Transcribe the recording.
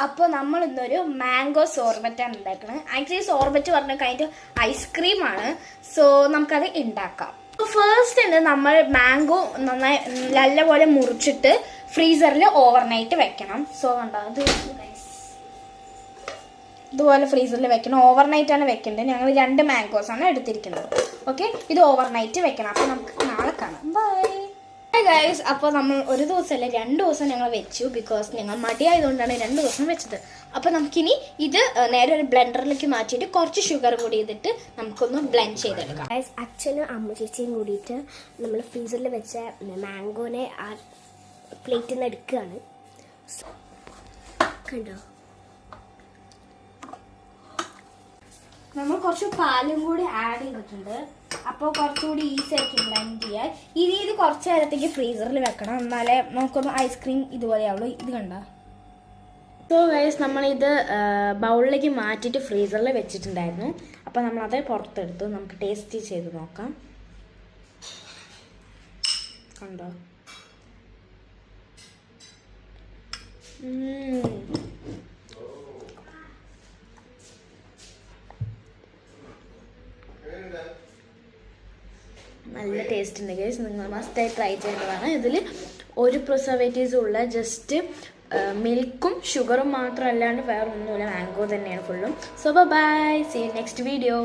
അപ്പോൾ നമ്മൾ ഇന്നൊരു മാംഗോ സോർബറ്റാണ് ഉണ്ടാക്കുന്നത്. ആക്ച്വലി സോർബറ്റ് പറഞ്ഞ കഴിഞ്ഞിട്ട് ഐസ്ക്രീമാണ്. സോ നമുക്കത് ഉണ്ടാക്കാം. ഫസ്റ്റ് നമ്മൾ മാംഗോ നന്നായി നല്ലപോലെ മുറിച്ചിട്ട് ഫ്രീസറിൽ ഓവർനൈറ്റ് വെക്കണം. സോ കണ്ടോ ഇതുപോലെ ഫ്രീസറിൽ വെക്കണം. ഓവർനൈറ്റ് ആണ് വെക്കേണ്ടത്. ഞങ്ങൾ 2 മാംഗോസ് ആണ് എടുത്തിരിക്കുന്നത്. ഓക്കെ, ഇത് ഓവർനൈറ്റ് വെക്കണം. അപ്പോൾ നമുക്ക് നാളെ കാണാം. Bye guys. അപ്പോൾ നമ്മൾ ഒരു ദിവസമല്ല 2 ദിവസം ഞങ്ങൾ വെച്ചു. ബിക്കോസ് ഞങ്ങൾ മടിയായതുകൊണ്ടാണ് 2 ദിവസം വെച്ചത്. അപ്പോൾ നമുക്കിനി ഇത് നേരെ ഒരു ബ്ലെൻഡറിലേക്ക് മാറ്റിയിട്ട് കുറച്ച് ഷുഗർ കൂടി ചെയ്തിട്ട് നമുക്കൊന്ന് ബ്ലെൻഡ് ചെയ്തെടുക്കാം. ഗൈസ്, അച്ഛനും അമ്മ ചേച്ചിയും കൂടിയിട്ട് നമ്മൾ ഫ്രീസറിൽ വെച്ച മാംഗോനെ ആ പ്ലേറ്റിൽ നിന്ന് എടുക്കുകയാണ്. കണ്ടോ, നമ്മൾ കുറച്ച് പാലും കൂടി ആഡ് ചെയ്തിട്ടുണ്ട്. അപ്പോൾ കുറച്ചുകൂടി ഈസി ആയിരിക്കും ബ്ലെൻഡ് ചെയ്യാൻ. ഇത് കുറച്ച് നേരത്തേക്ക് ഫ്രീസറിൽ വെക്കണം, എന്നാലേ നമുക്കൊന്ന് ഐസ്ക്രീം ഇതുപോലെ ആവുള്ളൂ. ഇത് കണ്ട. സോ ഗൈസ്, നമ്മളിത് ബൗളിലേക്ക് മാറ്റിയിട്ട് ഫ്രീസറിൽ വെച്ചിട്ടുണ്ടായിരുന്നു. അപ്പോൾ നമ്മളത് പുറത്തെടുത്തു. നമുക്ക് ടേസ്റ്റ് ചെയ്ത് നോക്കാം. കണ്ടോ, നല്ല ടേസ്റ്റ് ഉണ്ട് ഗൈസ്. നിങ്ങൾ മസ്റ്റായി ട്രൈ ചെയ്യേണ്ടതാണ്. ഇതിൽ ഒരു പ്രിസർവേറ്റീവ്സും ഉള്ള ജസ്റ്റ് മിൽക്കും ഷുഗറും മാത്രം അല്ലാണ്ട് വേറെ ഒന്നുമില്ല. മാംഗോ തന്നെയാണ് ഫുള്ളും. So bye, see you next video.